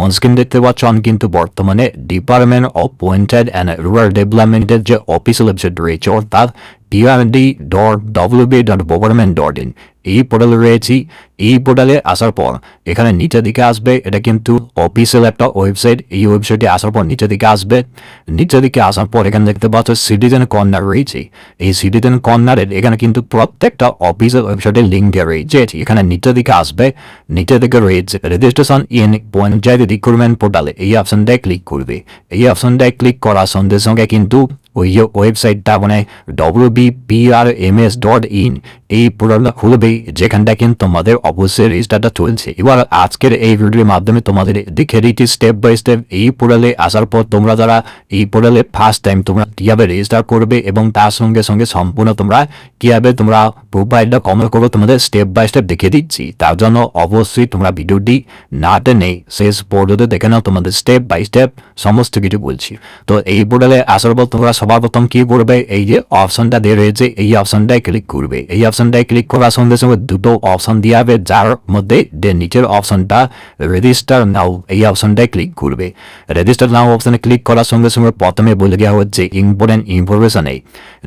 On screen দেখতে পাচ্ছ আমি কিন্তু বর্তমানে department of pointed and rural ডেভেলপমেন্টের যে অফিসিয়াল ওয়েবসাইট রয়েছে অর্থাৎ prd.wb.government.in এই পোর্টালে রয়েছি। এই পোর্টালে আসার পর এখানে নিচের দিকে আসবে, এটা কিন্তু অফিসিয়াল একটা ওয়েবসাইট। এই ওয়েবসাইটে আসার পর নিচের দিকে আসবে, নিচের দিকে আসার পর এখানে দেখতে পাচ্ছ সিটিজেন কর্নার রয়েছে। এই সিটিজেন কর্নারের এখানে কিন্তু প্রত্যেকটা অফিসিয়াল ওয়েবসাইটের লিঙ্ক দেওয়া রয়েছে। এখানে নিচের দিকে আসবে, নিচের দিকে রয়েছে রেজিস্ট্রেশন ইন পঞ্চায়েত রিক্রুটমেন্ট পোর্টালে, এই অপশনটায় ক্লিক করবে। এই অপশনটায় ক্লিক করার সঙ্গে সঙ্গে কিন্তু ওই ওয়েবসাইটটা মানে wbprms.in এই পোর্টালটা খুলবে, যেখানটা কিন্তু তোমাদের অবশ্যই রেজিস্টারটা চলছে। এবার আজকের এই ভিডিওর মাধ্যমে তোমাদের দেখে দিচ্ছি স্টেপ বাই স্টেপ এই পোর্টালে আসার পর তোমরা যারা এই পোর্টালে ফার্স্ট টাইম তোমরা কীভাবে রেজিস্টার করবে এবং তার সঙ্গে সঙ্গে সম্পূর্ণ তোমরা কীভাবে তোমরা প্রোফাইলটা কমপ্লিট করবে তোমাদের স্টেপ বাই স্টেপ দেখিয়ে দিচ্ছি। তার জন্য অবশ্যই তোমরা ভিডিওটি না টেনে শেষ পর্যন্ত দেখে নাও, তোমাদের স্টেপ বাই স্টেপ সমস্ত কিছু বলছি। তো এই পোর্টালে আসার পর তোমরা সবার প্রথম কি করবে, এই যে অপশনটা দিয়ে রয়েছে এই অপশনটায় ক্লিক করবে। এই অপশনটায় ক্লিক করার সঙ্গে সঙ্গে দুটো অপশন দিয়ে হবে, যার মধ্যে নিচের অপশনটা রেজিস্টার নাও এই অপশনটায় ক্লিক করবে। রেজিস্টার নাও অপশনে ক্লিক করার সঙ্গে সঙ্গে প্রথমে বলে দেওয়া হচ্ছে ইম্পর্টেন্ট ইনফরমেশনে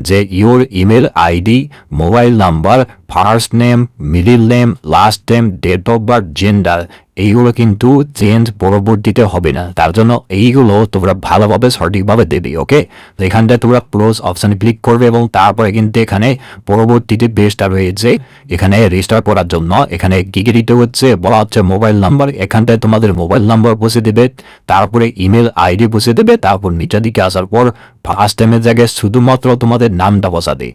যে your email ID, mobile number, first name, middle name, last name, date of birth, gender এইগুলো কিন্তু চেঞ্জ পরবর্তীতে হবে না। তার জন্য এইগুলো তোমরা ভালোভাবে সঠিকভাবে দেবে। ওকে, তো এখানটায় তোমরা ক্লোজ অপশানে ক্লিক করবে এবং তারপরে কিন্তু এখানে পরবর্তীতে পেজটা রয়েছে, এখানে রেজিস্টার করার জন্য এখানে কি কি দিতে হচ্ছে বলা হচ্ছে মোবাইল নাম্বার, এখানটায় তোমাদের মোবাইল নাম্বার বসে দেবে, তারপরে ইমেল আইডি বসে দেবে, তারপর নিচের দিকে আসার পর ফার্স্ট নেমের জায়গায় শুধুমাত্র তোমাদের নামটা বসাবে,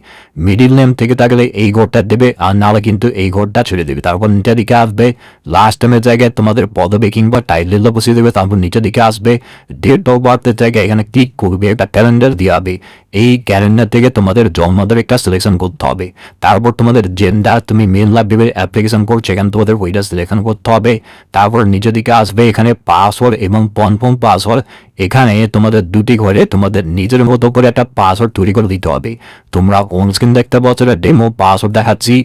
মিডিল নেম থেকে থাকলে এই ঘরটা দেবে, আর নাহলে কিন্তু এই ঘরটা ছেড়ে দেবে। তারপর নিচের দিকে আসবে, লাস্ট নেমের জায়গায় তোমাদের পদবি কিংবা টাইটেলটা বসিয়ে দেবে, তারপর নিচের দিকে আসবে, ডেট অফ বার্থের জায়গায় এখানে ক্লিক করবে, একটা ক্যালেন্ডার দিয়ে হবে, এই ক্যালেন্ডার থেকে তোমাদের জন্মদের একটা সিলেকশন করতে হবে। তারপর তোমাদের জেন্ডার, তুমি মেল না ফিমেল অ্যাপ্লিকেশন করছো এখানে তোমাদের ওইটা সিলেকশন করতে হবে। তারপর নিচের দিকে আসবে, এখানে পাসওয়ার্ড এবং কনফার্ম পাসওয়ার্ড, এখানে তোমাদের দুটি ঘরে তোমাদের নিজের মতো করে একটা পাসওয়ার্ড তৈরি করে দিতে হবে। তোমরা অন স্ক্রিন দেখতে পাচ্ছ ডেমো পাসওয়ার্ড দেখাচ্ছি,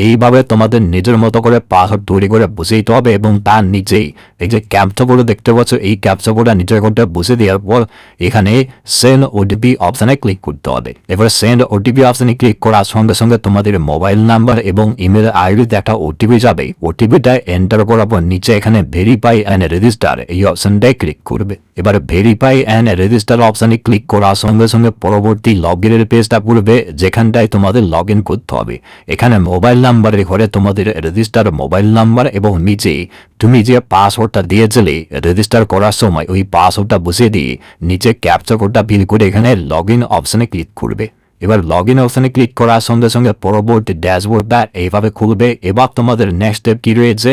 এইভাবে তোমাদের নিজের মতো করে পাসওয়ার্ড তৈরি করে বসে দিতে হবে এবং তার নিচেই এই যে ক্যাপচা বোর্ড দেখতে পাচ্ছ এই ক্যাপচা বোর্ডটা নিজের ঘরটা বসে দেওয়ার পর এখানে সেন্ড ওটিপি অপশানে ক্লিক করতে হবে। এবারে সেন্ড ওটিপি অপশানে ক্লিক করার সঙ্গে সঙ্গে তোমাদের মোবাইল নাম্বার এবং ইমেল আইডিতে একটা ওটিপি যাবে, ওটিপিটা এন্টার করার পর নিচে এখানে ভেরিফাই অ্যান্ড রেজিস্টার এই অপশানটায় ক্লিক করবে। এবারে ভেরিফাই অ্যান্ড রেজিস্টার অপশানে ক্লিক করার সঙ্গে সঙ্গে পরবর্তী লগ ইনের পেজটা খুলবে, যেখানটায় তোমাদের লগ ইন করতে হবে। এখানে মোবাইল নাম্বারের ঘরে তোমাদের রেজিস্টার মোবাইল নাম্বার এবং নিচে তুমি যে পাসওয়ার্ডটা দিয়েছিলে রেজিস্টার করার সময় ওই পাসওয়ার্ডটা বসিয়ে দিয়ে নিচে ক্যাপচা কোডটা ফিল করে এখানে লগ ইন অপশানে ক্লিক করবে। এবার লগ ইন অপশানে ক্লিক করার সঙ্গে সঙ্গে পরবর্তী ড্যাশবোর্ডটা এইভাবে খুলবে। এবার তোমাদের নেক্সট স্টেপ কি রয়েছে,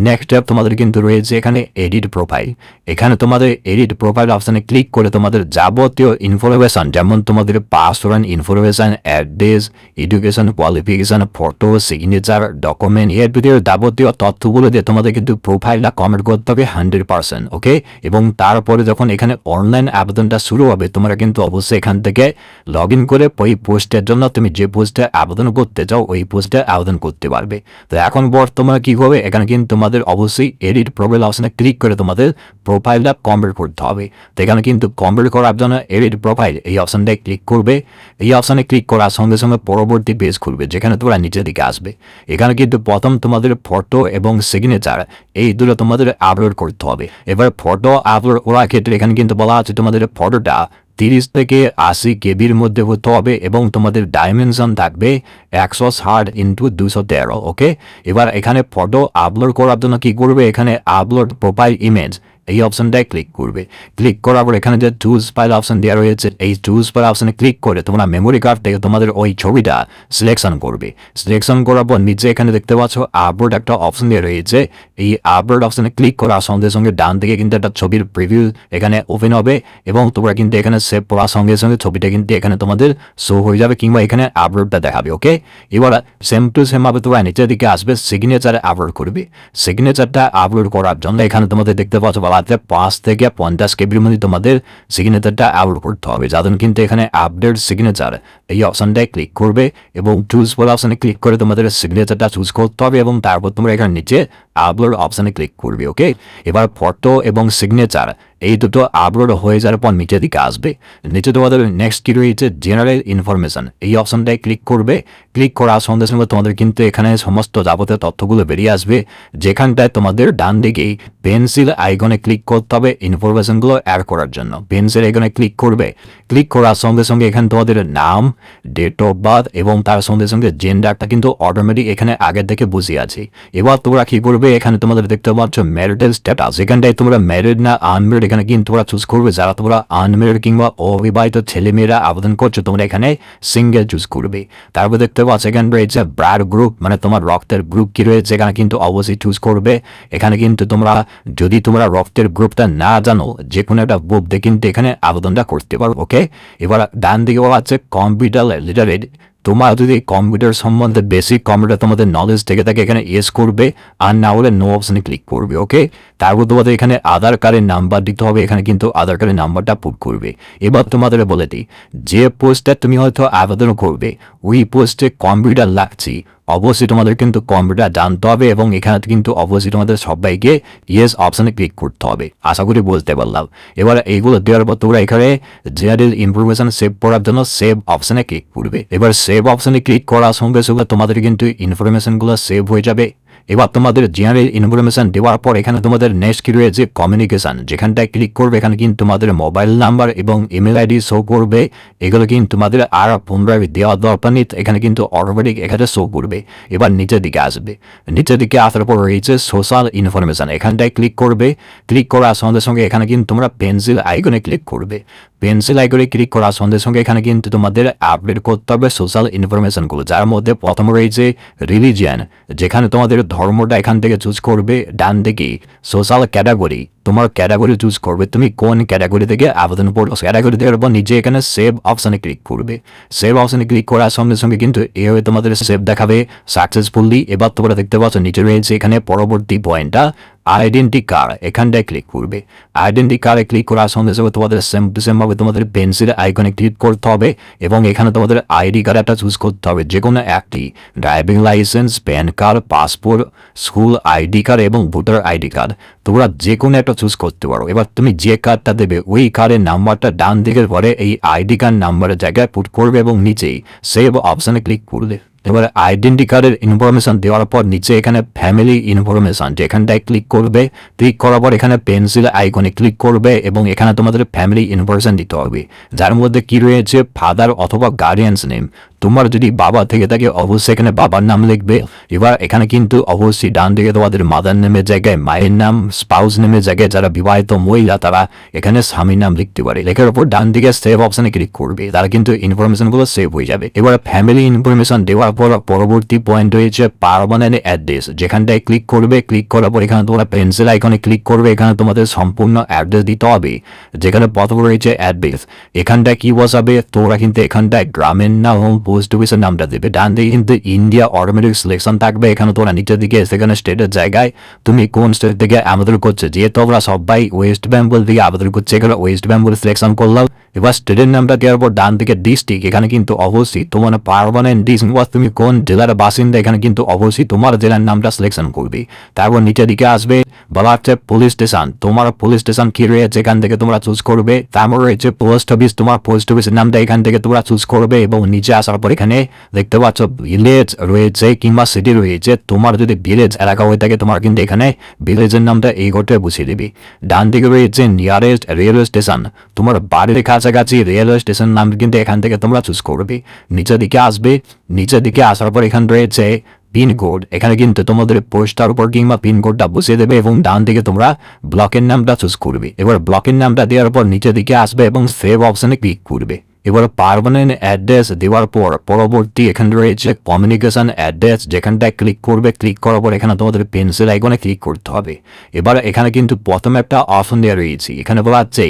নেক্সট স্টেপ তোমাদের কিন্তু রয়েছে এখানে এডিট প্রোফাইল। এখানে তোমাদের এডিট প্রোফাইল অপশানে ক্লিক করে তোমাদের যাবতীয় ইনফরমেশন যেমন তোমাদের password information, address, education qualification, photo, signature, document, এর ভিতরে যাবতীয় তথ্যগুলো দিয়ে তোমাদের কিন্তু প্রোফাইলটা কমেন্ট করতে হবে 100%। ওকে, এবং তারপরে যখন এখানে অনলাইন আবেদনটা শুরু হবে তোমরা কিন্তু অবশ্যই এখান থেকে লগ ইন করে ওই পোস্টের জন্য তুমি যে পোস্টে আবেদন করতে চাও ওই পোস্টে আবেদন করতে পারবে। তো এখন বর্তমানে কি হবে, এখানে কিন্তু তোমাদের অবশ্যই এডিট প্রোফাইল অপশনে ক্লিক করে তোমাদের প্রোফাইলটা কমপ্লিট করতে হবে। তো এখানে কিন্তু কমপ্লিট করার জন্য এডিট প্রোফাইল এই অপশনটায় ক্লিক করবে। এই অপশনে ক্লিক করার সঙ্গে সঙ্গে পরবর্তী পেজ খুলবে, যেখানে তোমরা নিচের দিকে আসবে। এখানে কিন্তু প্রথম তোমাদের ফটো এবং সিগনেচার এই দুটো তোমাদের আপলোড করতে হবে। এবার ফটো আপলোড করার ক্ষেত্রে এখানে কিন্তু বলা আছে তোমাদের ফটোটা 30 থেকে 80 কেবির মধ্যে হতে হবে এবং তোমাদের ডাইমেনশন থাকবে 160x213। ওকে, এবার এখানে ফটো আপলোড করার জন্য কি করবে, এখানে আপলোড প্রোফাইল ইমেজ এই অপশনটায় ক্লিক করবে। ক্লিক করার পর এখানে যে চুজ ফাইল অপশন দেওয়া রয়েছে এই চুজ ফাইল অপশনে ক্লিক করে তোমরা মেমোরি কার্ড থেকে তোমাদের ওই ছবিটা সিলেকশন করবে। সিলেকশন করার পর নিচে এখানে দেখতে পাচ্ছ আপলোড একটা অপশন দেওয়া রয়েছে, এই আপলোড অপশনে ক্লিক করার সঙ্গে সঙ্গে ডান দিকে কিন্তু একটা ছবির প্রিভিউ এখানে ওপেন হবে এবং তোমরা কিন্তু এখানে সেভ করার সঙ্গে সঙ্গে ছবিটা কিন্তু এখানে তোমাদের শো হয়ে যাবে কিংবা এখানে আপলোডটা দেখাবে। ওকে, এবার সেম টু সেম ভাবে তোমরা নিচের দিকে আসবে, সিগনেচারে আপলোড করবে। সিগনেচারটা আপলোড করার জন্য এখানে তোমাদের দেখতে পাচ্ছ 5 থেকে 50 কেবির মধ্যে তোমাদের সিগনেচারটা আপলোড করতে হবে। যাদের কিন্তু এখানে আপডেট সিগনেচার এই অপশনটায় ক্লিক করবে এবং চুজ বলে অপশনে ক্লিক করে তোমাদের সিগনেচারটা চুজ করতে হবে এবং তারপর তোমরা এখানে নিচে আপলোড অপশানে ক্লিক করবে। ওকে, এবার ফটো এবং সিগনেচার এই দুটো আপলোড হয়ে যাওয়ার পর নিচের দিকে আসবে। নিচে তোমাদের নেক্সট কি রয়েছে, জেনারেল ইনফরমেশন, এই অপশনটায় ক্লিক করবে। ক্লিক করার সঙ্গে সঙ্গে তোমাদের কিন্তু এখানে সমস্ত যাবতীয় তথ্যগুলো বেরিয়ে আসবে, যেখানটায় তোমাদের ডান দিকেই পেন্সিল আইকনে ক্লিক করতে হবে ইনফরমেশনগুলো অ্যাড করার জন্য। পেন্সিল আইকনে ক্লিক করবে। ক্লিক করার সঙ্গে সঙ্গে এখানে তোমাদের নাম, ডেট অফ বার্থ এবং তার সঙ্গে সঙ্গে জেন্ডারটা কিন্তু অটোমেটিক এখানে আগের থেকে বুঝে আছে। এবার তোমরা কি করবে, এখানে তোমাদের দেখতে পাচ্ছ ম্যারিটাল স্ট্যাটাস, এখানটায় তোমরা ম্যারিড না আনম্যারিড এখানে কিন্তু তোমরা চুজ করবে। যারা তোমরা আনম্যারিড কিংবা অবিবাহিত ছেলেমেয়েরা আবেদন করছো তোমরা এখানে সিঙ্গেল চুজ করবে। তারপর দেখতে পাচ্ছ এখানে রয়েছে ব্লাড গ্রুপ, মানে তোমার রক্তের গ্রুপ কি রয়েছে এখানে কিন্তু অবশ্যই চুজ করবে। এখানে কিন্তু তোমরা যদি তোমরা রক্তের গ্রুপটা না জানো যে কোনো একটা গ্রুপ দিয়ে কিন্তু এখানে আবেদনটা করতে পারো। ওকে, এবার ডান দিকে বলা আছে কম্পিউটার লিটারেট, তোমার যদি কম্পিউটার সম্বন্ধে বেসিক কম্পিউটার তোমাদের নলেজ থেকে থাকে এখানে ইয়েস করবে, আর না হলে নো অপশনে ক্লিক করবে। ওকে, তারপর তোমাদের এখানে আধার কার্ডের নাম্বার দিতে হবে, এখানে কিন্তু আধার কার্ডের নাম্বারটা পুট করবে। এবার তোমাদের বলে দিই, যে পোস্টে তুমি হয়তো আবেদন করবে ওই পোস্টে কম্পিউটার লাগছে, অবশ্যই তোমাদের কিন্তু কম্পিউটার জানতে হবে এবং এখানে কিন্তু অবশ্যই তোমাদের সবাইকে ইয়েস অপশানে ক্লিক করতে হবে। আশা করি বলতে পারলাম। এবার এইগুলো দেওয়ার পর তোমরা এখানে জেনারেল ইনফরমেশন সেভ করার জন্য সেভ অপশানে ক্লিক করবে। এবার সেভ অপশানে ক্লিক করার সঙ্গে সঙ্গে তোমাদের কিন্তু ইনফরমেশনগুলো সেভ হয়ে যাবে। এবার তোমাদের জেনারেল ইনফরমেশন দেওয়ার পর এখানে তোমাদের নেক্সট কি রয়েছে কমিউনিকেশন, যেখানটায় ক্লিক করবে এখানে কিন্তু তোমাদের মোবাইল নাম্বার এবং ইমেল আইডি শো করবে। এগুলো কিন্তু তোমাদের আর পুনরায় দেওয়া দরকার নেই, এখানে কিন্তু অটোমেটিক এখানে শো করবে। এবার নিচের দিকে আসবে, নিচের দিকে আসার পর রয়েছে সোশ্যাল ইনফরমেশন, এখানটায় ক্লিক করবে। ক্লিক করার সঙ্গে সঙ্গে এখানে কিন্তু তোমরা পেন্সিল আইকনে ক্লিক করবে। পেন্সিল আইকনে ক্লিক করার সঙ্গে সঙ্গে এখানে কিন্তু তোমাদের আপডেট করতে হবে সোশ্যাল ইনফরমেশনগুলো, যার মধ্যে প্রথম রয়েছে রিলিজিয়ান, যেখানে তোমাদের ধর্মটা এখান থেকে চুজ করবে। ডান দিকে সোশ্যাল ক্যাটাগরি, তোমার ক্যাটাগরি চুজ করবে, তুমি কোন ক্যাটাগরি থেকে আবেদন করছো। ক্যাটাগরি দেওয়ার পর নিচে এখানে সেভ অপশানে ক্লিক করবে। সেভ অপশানে ক্লিক করার সঙ্গে সঙ্গে কিন্তু এভাবে তোমাদের সেভ দেখাবে সাকসেসফুলি। এবার তোমরা দেখতে পাচ্ছ নিচে রয়েছে এখানে পরবর্তী পয়েন্টটা আইডেন্টি কার্ড, এখানটায় ক্লিক করবে। আইডেন্টি কার্ডে ক্লিক করার সঙ্গে সঙ্গে তোমাদের সেম টু সেম ভাবে তোমাদের পেন্সিল আইকনে ক্লিক করতে হবে এবং এখানে তোমাদের আইডি কার্ড একটা চুজ করতে হবে, যে কোনো একটি, driving licence, pan card, passport, school ID card এবং ভোটার আইডি কার্ড, তোমরা যে কোনো একটা চুজ করতে পারো। এবার তুমি যে কার্ডটা দেবে ওই কার্ডের নাম্বারটা ডান দিকের পরে এই আইডি কার্ড নাম্বারের জায়গায় পুট করবে এবং নিচেই সেভ অপশানে ক্লিক করবে। এবার আইডেন্টি কার্ডের ইনফরমেশন দেওয়ার পর নিচে এখানে ফ্যামিলি ইনফরমেশন, যেখানটায় ক্লিক করবে। ক্লিক করার পর এখানে পেন্সিল আইকনে ক্লিক করবে এবং এখানে তোমাদের ফ্যামিলি ইনফরমেশন দিতে হবে, যার মধ্যে কি রয়েছে ফাদার অথবা গার্ডিয়ানস নেম। তোমার যদি বাবা থেকে থাকে অবশ্যই এখানে বাবার নাম লিখবে। এবার এখানে কিন্তু অবশ্যই ডান দিকে তোমাদের মাদার নেমের জায়গায় মায়ের নাম, স্পাউস নেমের জায়গায় যারা বিবাহিত মহিলা তারা এখানে স্বামীর নাম লিখতে পারে। লেখার উপর ডান দিকে সেভ অপশনে ক্লিক করবে, তারা কিন্তু ইনফরমেশনগুলো সেভ হয়ে যাবে। এবার ফ্যামিলি ইনফরমেশন দেওয়ার পর পরবর্তী পয়েন্ট রয়েছে পার্মানেন্ট অ্যাড্রেস, যেখানটায় ক্লিক করবে। ক্লিক করার পর এখানে তোমরা পেন্সিল আইকনে ক্লিক করবে, এখানে তোমাদের সম্পূর্ণ অ্যাড্রেস দিতে হবে, যেখানে প্রথম রয়েছে অ্যাড্রেস। এখানটায় কি বসাবে তোমরা কিন্তু এখানটায় গ্রামের নাম এবং পোস্ট অফিসের নামটা দেবে। ডান দিকে কিন্তু ইন্ডিয়া অটোমেটিক সিলেকশন থাকবে, এখানে তোমরা নিচের দিকে সেখানে স্টেটের জায়গায় তুমি কোন স্টেট থেকে আবেদন করছো, যেহেতু তোমরা সবাই ওয়েস্ট বেঙ্গল থেকে আবেদন করছে এখানে ওয়েস্ট বেঙ্গল সিলেকশন করলাম। এবার স্টেটের নামটা দেওয়ার পর ডান দিকে ডিস্ট্রিক্ট, এখানে কিন্তু অবশ্যই তোমার পার্মানেন্ট ডিস্ট্রিক্ট তুমি কোন জেলার বাসিন্দা এখানে কিন্তু অবশ্যই তোমার জেলার নামটা সিলেকশন করবে। তারপর নিচের দিকে আসবে বলা হচ্ছে পুলিশ স্টেশন, তোমার পুলিশ স্টেশন কি রয়েছে এখান থেকে তোমরা চুজ করবে। তারপর রয়েছে পোস্ট অফিস, তোমার পোস্ট অফিসের নামটা এখান থেকে তোমরা চুজ করবে এবং নিচে আসার পর এখানে দেখতে পাচ্ছ ভিলেজ রয়েছে কিংবা সিটি রয়েছে। তোমার যদি ভিলেজ এলাকা হয়ে থাকে তোমার কিন্তু এখানে ভিলেজের নামটা এই ঘটে বসিয়ে দিবি। ডান দিকে রয়েছে নিয়ারেস্ট রেলওয়ে স্টেশন, তোমার বাড়ির কাছাকাছি রেলওয়ে স্টেশন নাম কিন্তু এখান থেকে তোমরা চুজ করবে। নিচের দিকে আসবে, নিচের দিকে আসার পর এখানে রয়েছে পিনকোড, এখানে কিন্তু তোমাদের পোস্টার উপর কিংবা পিনকোডটা বসিয়ে দেবে এবং ডান দিকে তোমরা ব্লকের নামটা চুজ করবে। এবার ব্লকের নামটা দেওয়ার পর নিচের দিকে আসবে এবং সেভ অপশনে ক্লিক করবে। এবার পার্মানেন্ট অ্যাড্রেস দেওয়ার পর পরবর্তী এখানে রয়েছে কমিউনিকেশন অ্যাড্রেস, যেখানটায় ক্লিক করবে। ক্লিক করার পর এখানে তোমাদের পেন্সিল আইকনে ক্লিক করতে হবে। এবার এখানে কিন্তু প্রথমে একটা অপশন দেওয়া রয়েছে, এখানে বলা হচ্ছে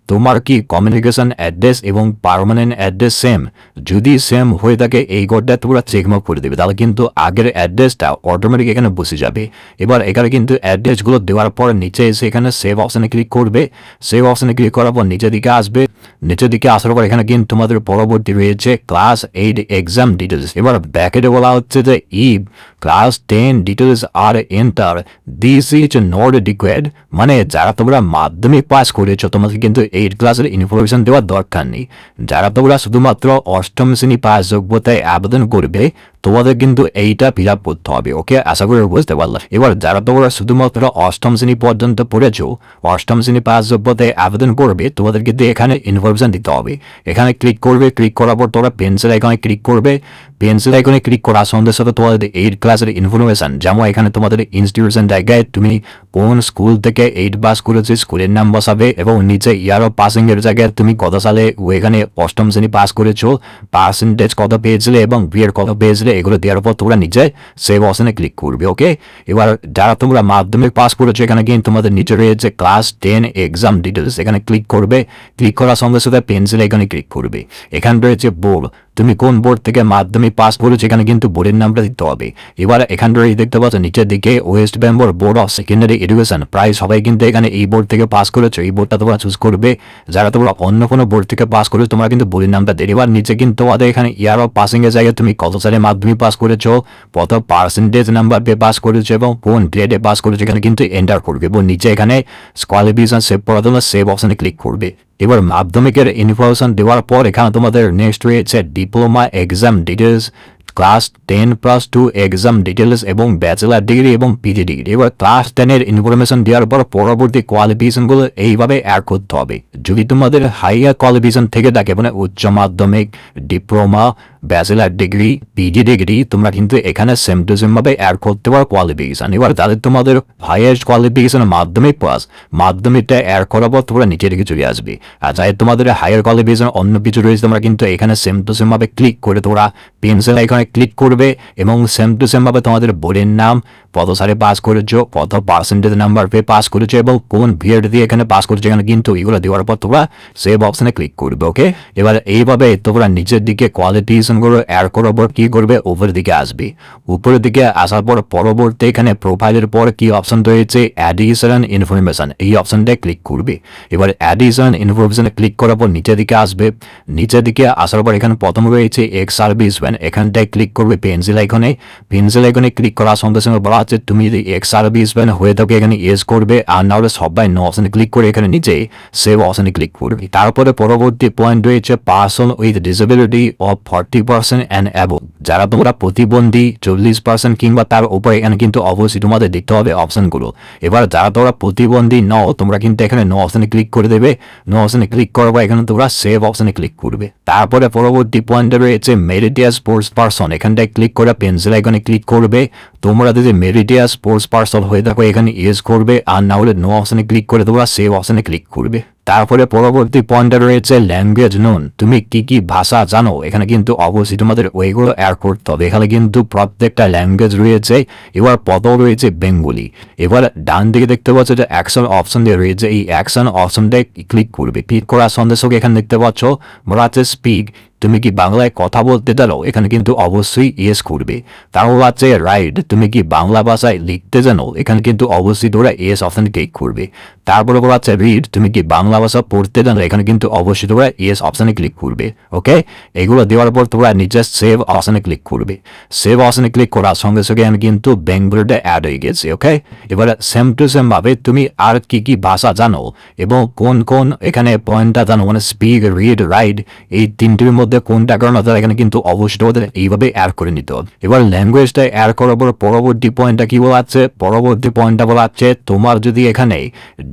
তোমার কি কমিউনিকেশন অ্যাড্রেস এবং পার্মানেন্ট অ্যাড্রেস সেম? যদি সেম হয়ে থাকে এই কোডটা তোমরা চেকমার্ক করে দেবে, তাহলে কিন্তু আগের অ্যাড্রেসটা অটোমেটিক এখানে বসে যাবে। এবার এখানে কিন্তু অ্যাড্রেসগুলো দেওয়ার পর নিচে এসে এখানে সেভ অপশানে ক্লিক করবে। সেভ অপশানে ক্লিক করার পর নিচের দিকে আসবে। নিচের দিকে আসার পর এখানে কিন্তু তোমাদের পরবর্তী রয়েছে ক্লাস 8 এক্সাম ডিটেলস। এবার ব্যাকেটে বলা হচ্ছে যে if class 10 details are enter this is not required, মানে যারা তোমরা মাধ্যমিক পাস করেছো তোমাকে কিন্তু 8 ক্লাসের ইনফরমেশন দেওয়ার দরকার নেই। যারা তোমরা শুধুমাত্র অষ্টম শ্রেণী পাস যোগ্যতায় আবেদন করবে তোমাদের কিন্তু এইটা ফিল আপ করতে হবে। ওকে, আশা করি বুঝতে পারলাম। এবার যারা তোমরা শুধুমাত্র অষ্টম শ্রেণী পর্যন্ত পড়েছো, অষ্টম শ্রেণী পাস যোগ্যতায় আবেদন করবে, তোমাদের কিন্তু এখানে ইনফরমেশন দিতে হবে। এখানে ক্লিক করবে, ক্লিক করার পর তোমরা পেন্সিল আইকনে ক্লিক করবে। পেন্সিল আইকনে ক্লিক করার সঙ্গে সাথে তোমাদের 8 ক্লাসের ইনফরমেশন, যেমন এখানে তোমাদের ইনস্টিটিউশন জায়গায় তুমি কোন স্কুল থেকে 8 পাস করেছো স্কুলের নাম বসাবে, এবং নিচে ইয়ার অফ পাসিং এর জায়গায় তুমি কত সালে এখানে অষ্টম শ্রেণী পাস করেছো, পার্সেন্টেজ কত পেয়েছিলে এবং বিয়ের কত পেয়েছিলে, এগুলো দেওয়ার পর তোমরা নিজে সেভ অপশনে ক্লিক করবে। ওকে, এবার যারা তোমরা মাধ্যমিক পাস করেছো এখানে কিন্তু তোমাদের নিচে রয়েছে ক্লাস 10 এক্সাম ডিটেলস, এখানে ক্লিক করবে। ক্লিক করার সঙ্গে সাথে পেন্সিল এখানে ক্লিক করবে। এখানে রয়েছে বোর্ড, তুমি কোন বোর্ড থেকে মাধ্যমিক পাস করেছো এখানে কিন্তু বোর্ডের নামটা দিতে হবে। এবার এখান থেকে দেখতে পাচ্ছ নিচের দিকে West Bengal board of secondary education, প্রায় সবাই কিন্তু এখানে এই বোর্ড থেকে পাস করেছো, এই বোর্ডটা তোমরা চুজ করবে। যারা তোমরা অন্য কোনো বোর্ড থেকে পাস করেছো তোমরা কিন্তু বোর্ডের নামটা দেবে। এবার নিচে কিন্তু তোমাদের এখানে ইয়ার অফ পাসিং এর জায়গায় তুমি কত সালে মাধ্যমিক পাস করেছো, কত পার্সেন্টেজ নাম্বার পেয়ে পাস করেছো এবং কোন গ্রেডে পাস করেছো এখানে কিন্তু এন্টার করবে, এবং নিচে এখানে কোয়ালিফিকেশন সেভ করার জন্য সেভ অপশনে ক্লিক করবে। এবার মাধ্যমিকের ইনফরমেশন দেওয়ার পর এখানে তোমাদের নেক্সট রয়েছে diploma exam details, class 10+2 exam details এবং ব্যাচেলার ডিগ্রি এবং পিজি ডিগ্রি। এবার ক্লাস 10 এর ইনফরমেশন দেওয়ার পর পরবর্তী কোয়ালিফিকেশনগুলো এইভাবে অ্যাড করতে হবে। যদি তোমাদের হাইয়ার কোয়ালিফিকেশন থেকে থাকে, মানে উচ্চ মাধ্যমিক, diploma, bachelor degree, PG degree, তোমরা কিন্তু এখানে সেম টু সেম ভাবে অ্যাড করতে পারো কোয়ালিফিকেশন। এবার তাদের তোমাদের হাইয়েস্ট কোয়ালিফিকেশন মাধ্যমিক পাস, মাধ্যমিকটা অ্যাড করার পর তোমরা নিচের দিকে চলে আসবে। আর যাই তোমাদের হাইয়ার কোয়ালিফিকেশন অন্য কিছু রয়েছে তোমরা কিন্তু এখানে সেম টু সেম ভাবে ক্লিক করে তোমরা পেন্সিল আইকনে ক্লিক করবে এবং সেম টু সেম ভাবে তোমাদের বোর্ডের নাম, কত সালে পাস করেছো, কত পার্সেন্টেজ নাম্বার পেয়ে পাস করেছো এবং কোন ভিএড দিয়ে এখানে পাস করেছো এখানে কিন্তু এগুলো দেওয়ার পর তোমরা সেভ অপশনে ক্লিক করবে। ওকে, এবার এইভাবে তোমরা নিচের দিকে কোয়ালিফিকেশন গুলো অ্যাড করার পর কি করবে, উপরের দিকে আসবে। উপরের দিকে আসার পর পরবর্তী এখানে প্রোফাইলের পর কি অপশন রয়েছে, অ্যাডিশনাল ইনফরমেশন, এই অপশনটায় ক্লিক করবে। এবার অ্যাডিশনাল ইনফরমেশনে ক্লিক করার পর নিচের দিকে আসবে। নিচের দিকে আসার পর এখানে প্রথম রয়েছে এক্স সার্ভিসম্যান, এখানটায় ক্লিক করবে পেন্সিল আইকনে। পেন্সিল আইকনে ক্লিক করার সঙ্গে সঙ্গে বলা হচ্ছে তুমি যদি এক্স সার্ভিসম্যান হয়ে থাকে এখানে ইয়েস করবে, আর না হলে সবাই নো অপশনে ক্লিক করে এখানে নিচে সেভ অপশনে ক্লিক করবে। তারপরে পরবর্তী পয়েন্ট রয়েছে person with disability of 40% and above, যারা তোমরা প্রতিবন্ধী 40% কিংবা তার উপরে এখানে কিন্তু অবশ্যই তোমাদের দিতে হবে অপশনগুলো। এবার যারা তোমরা প্রতিবন্ধী নও তোমরা কিন্তু এখানে নো অপশনে ক্লিক করে দেবে। নো অপশনে ক্লিক করার পর এখানে তোমরা সেভ অপশনে ক্লিক করবে। তারপরে পরবর্তী পয়েন্টে রয়েছে মেরিটিয়াস স্পোর্টস পারসন, এখানটায় ক্লিক করে পেন্সিল আইকনে ক্লিক করবে। তোমরা যদি মেরিটিয়াস স্পোর্টস পারসন হয়ে থাকো এখানে ইয়েস করবে, আর না হলে নো অপশনে ক্লিক করে তোমরা সেভ অপশনে ক্লিক করবে। তারপরে পরবর্তী পয়েন্টে রয়েছে ল্যাঙ্গুয়েজ নোন, তুমি কি কি ভাষা জানো এখানে কিন্তু অবশ্যই তোমাদের ওইগুলো অ্যাড করতে হবে। এখানে কিন্তু প্রত্যেকটা ল্যাঙ্গুয়েজ রয়েছে। এবার প্রথম রয়েছে বেঙ্গলি। এবার ডান দিকে দেখতে পাচ্ছ যে অ্যাকশন অপশন দিয়ে রয়েছে, এই অ্যাকশন অপশনটায় ক্লিক করবে। ক্লিক করার সঙ্গে সঙ্গে এখানে দেখতে পাচ্ছ বলা আছে স্পিক, তুমি কি বাংলায় কথা বলতে জানো এখানে কিন্তু অবশ্যই ইয়েস করবে। তারপর আছে রাইট, তুমি কি বাংলা ভাষায় লিখতে জানো এখানে কিন্তু অবশ্যই তোমরা ইয়েস অপশন ক্লিক করবে। তারপরে বলা আছে রিড, তুমি কি বাংলা ভাষা পড়তে জানো এখানে কিন্তু অবশ্যই তোমরা ইয়েস অপশনে ক্লিক করবে। ওকে, এগুলো দেওয়ার পর তোমরা নিচে সেভ অপশনে ক্লিক করবে। সেভ অপশনে ক্লিক করার সঙ্গে সঙ্গে আমি কিন্তু বেঙ্গলিটা অ্যাড হয়ে গেছে। ওকে, এবার সেম টু সেম ভাবে তুমি আর কি কি ভাষা জানো এবং কোন কোন এখানে পয়েন্টটা জানো, মানে স্পিক, রিড, রাইট, এই তিনটির মধ্যে কোনটা কারণ এখানে কিন্তু অবশ্যই তোমাদের এইভাবে অ্যাড করে নিতে হবে। এবার ল্যাঙ্গুয়েজটা অ্যাড করার পর পরবর্তী পয়েন্টটা কি বলা আছে, পরবর্তী পয়েন্টটা বলা আছে তোমার যদি এখানে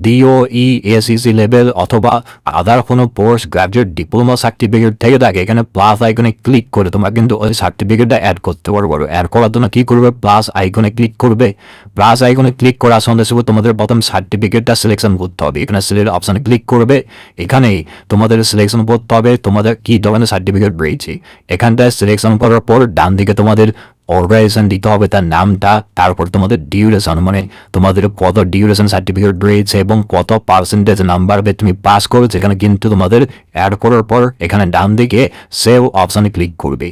DOE/SEC লেভেল অথবা আদার কোনো পোস্ট গ্রাজুয়েট ডিপ্লোমা সার্টিফিকেট থেকে থাকে এখানে প্লাস আইকনে ক্লিক করে তোমরা কিন্তু ওই সার্টিফিকেটটা অ্যাড করতে পারবো। অ্যাড করার জন্য কি করবে, প্লাস আইকনে ক্লিক করবে। প্লাস আইকনে ক্লিক করার সঙ্গে সঙ্গে তোমাদের প্রথম সার্টিফিকেটটা সিলেকশন করতে হবে। এখানে সিলেক্ট অপশনে ক্লিক করবে। এখানেই তোমাদের সিলেকশন করতে হবে তোমাদের কি ধরনের সার্টিফিকেট রয়েছে। এখানটায় সিলেকশন করার পর ডান দিকে তোমাদের অর্গানাইজেশন দিতে হবে, তার নামটা, তারপর তোমাদের ডিউরেশন মানে তোমাদের কত ডিউরেশন সার্টিফিকেট রয়েছে এবং কত পার্সেন্টেজ নাম্বার তুমি পাস করেছো, এখানে কিন্তু তোমাদের অ্যাড করার পর এখানে ডান দিকে সেভ অপশানে ক্লিক করবে।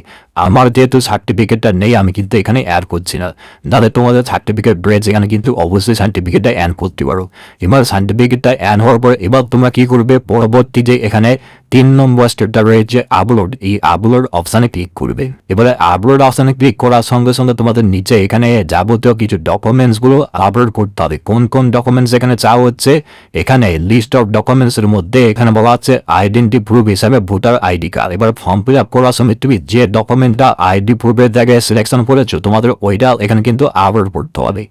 আমার যেহেতু সার্টিফিকেটটা নেই আমি কিন্তু এখানে অ্যাড করছি না, তাহলে তোমাদের সার্টিফিকেট রয়েছে এখানে কিন্তু অবশ্যই সার্টিফিকেটটা অ্যাড করতে পারো। এবার সার্টিফিকেটটা অ্যাড হওয়ার পর এবার তোমরা কি করবে, পরবর্তী যে এখানে 3 নম্বর স্টেপটা রয়েছে আপলোড, এই আপলোড অপশানে ক্লিক করবে। এবারে আপলোড অপশানে ক্লিক করার সঙ্গে সঙ্গে তোমাদের নিচে এখানে যাবতীয় কিছু ডকুমেন্টসগুলো আপলোড করতে হবে। কোন কোন ডকুমেন্টস এখানে চাওয়া হচ্ছে, এখানে লিস্ট অফ ডকুমেন্টসের মধ্যে এখানে বলা আছে আইডেন্টি প্রুফ হিসাবে ভোটার আইডি কার্ড। এবার ফর্ম ফিল আপ করার সময় তুমি যে ডকুমেন্টটা আইডি প্রুফের জায়গায় সিলেকশন করেছো তোমাদের ওইটা এখানে কিন্তু আপলোড করতে হবে।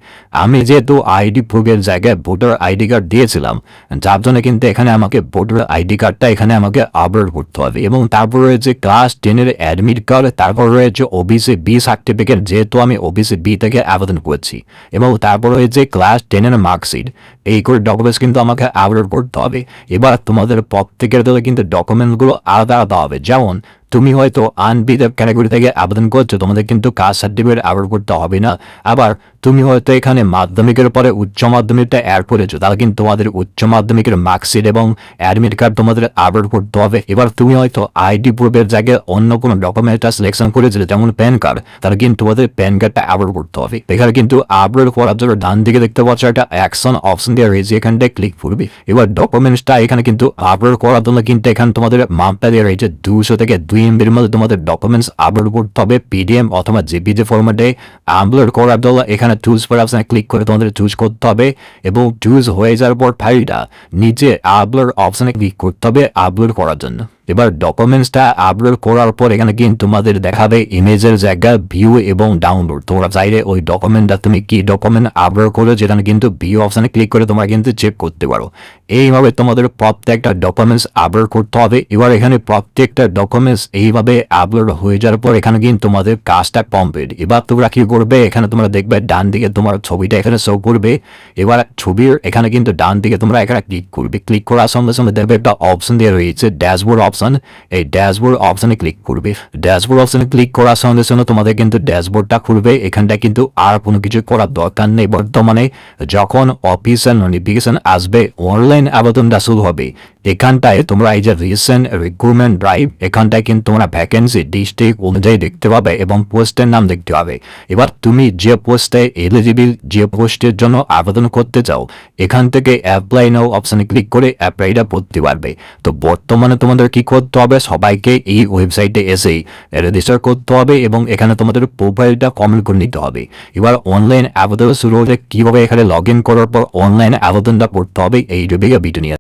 আমি যেহেতু আইডি প্রুফের জায়গায় ভোটার আইডি কার্ড দিয়েছিলাম, যার জন্য কিন্তু এখানে আমাকে ভোটার আইডি কার্ডটা এখানে আমাকে আপলোড করতে হবে। এবং তারপর রয়েছে ক্লাস 10 অ্যাডমিট কার্ড, তারপর রয়েছে ওবিসি বি সার্টিফিকেট, যেহেতু আমি ওবিসি বি থেকে আবেদন করেছি, এবং তারপর রয়েছে ক্লাস 10 মার্কশিট। এই করে ডকুমেন্টস কিন্তু আমাকে আপলোড করতে হবে। এবার তোমাদের প্রত্যেকের দলে কিন্তু ডকুমেন্টসগুলো আলাদা আলাদা হবে। যেমন তুমি হয়তো আনবিদেভ ক্যাটাগরি থেকে আবেদন করছো, তোমাদের কিন্তু কাস্ট সার্টিফিকেট আপলোড করতে হবে না। আবার তুমি হয়তো এখানে মাধ্যমিকের পরে উচ্চ মাধ্যমিকটা অ্যাড করেছো, তাহলে কিন্তু তোমাদের উচ্চ মাধ্যমিকের মার্কশিট এবং অ্যাডমিট কার্ড তোমাদের আপলোড করতে হবে। এবার তুমি হয়তো আইডি প্রুফের জায়গায় অন্য কোনো ডকুমেন্টটা সিলেকশন করেছিলে, যেমন প্যান কার্ড, তাহলে কিন্তু তোমাদের প্যান কার্ডটা আপলোড করতে হবে। এখানে কিন্তু আপলোড করার জন্য ডান দিকে দেখতে পাচ্ছ একটা অ্যাকশন অপশন দিয়ে রয়েছে, এখানটায় ক্লিক করবে। এবার ডকুমেন্টসটা এখানে কিন্তু আপলোড করার জন্য কিন্তু এখানে তোমাদের মাপটা দিয়ে রয়েছে 200 থেকে 2 MB এর মধ্যে তোমাদের ডকুমেন্টস আপলোড করতে হবে পিডিএফ অথবা জেপিজি ফরম্যাটে। আপলোড করার জন্য এখানে চুজ ফর অপশনে ক্লিক করে তোমাদের চুজ করতে হবে, এবং চুজ হয়ে যাওয়ার পর ফাইলটা নিচে আপলোড অপশনে ক্লিক করতে হবে আপলোড করার জন্য। এবার ডকুমেন্টসটা আপলোড করার পর এখানে কিন্তু তোমাদের দেখাবে ইমেজের জায়গায় ভিউ এবং ডাউনলোড। তোমরা চাইলে ওই ডকুমেন্টটা তুমি কি ডকুমেন্ট আপলোড করো যেখানে কিন্তু ভিউ অপশনে ক্লিক করে তোমরা কিন্তু চেক করতে পারো। এইভাবে তোমাদের প্রত্যেকটা ডকুমেন্টস আপলোড করতে হবে। এবার এখানে প্রত্যেকটা ডকুমেন্টস এইভাবে আপলোড হয়ে যাওয়ার পর এখানে কিন্তু তোমাদের কাজটা কমপ্লিট। এবার তোমরা কি করবে, এখানে তোমরা দেখবে ডান দিকে তোমার ছবিটা এখানে শো করবে। এবার ছবির এখানে কিন্তু ডান দিকে তোমরা এখানে ক্লিক করবে। ক্লিক করার সঙ্গে সঙ্গে দেখবে একটা অপশন দিয়ে রয়েছে ড্যাশবোর্ড অপশন, এই ড্যাশবোর্ড অপশনে ক্লিক করবে। ড্যাশবোর্ড অপশনে ক্লিক করার সঙ্গে সঙ্গে তোমাদের কিন্তু ড্যাশবোর্ডটা খুলবে। এখানটা কিন্তু আর কোনো কিছু করার দরকার নেই। বর্তমানে যখন অফিসিয়াল নোটিফিকেশন আসবে, অনলাইন আবেদনটা শুরু হবে, এখানটায় তোমরা এই যে রিসেন্ট রিক্রুটমেন্ট ড্রাইভ, এখানটায় কিন্তু তোমরা ভ্যাকেন্সি ডিস্ট্রিক্ট অনুযায়ী দেখতে পাবে এবং পোস্টের নাম দেখতে পাবে। এবার তুমি যে পোস্টে এলিজিবল, যে পোস্টের জন্য আবেদন করতে চাও, এখান থেকে অ্যাপ্লাই নাও অপশনে ক্লিক করে অ্যাপ্লাইটা করতে পারবে। তো বর্তমানে তোমাদের কি করতে হবে, সবাইকে এই ওয়েবসাইটে এসেই রেজিস্টার করতে হবে এবং এখানে তোমাদের প্রোফাইলটা কমপ্লিট করে নিতে হবে। এবার অনলাইন আবেদন শুরু হলে কিভাবে এখানে লগ ইন করার পর অনলাইন আবেদনটা করতে হবে এই ভিডিও নিয়ে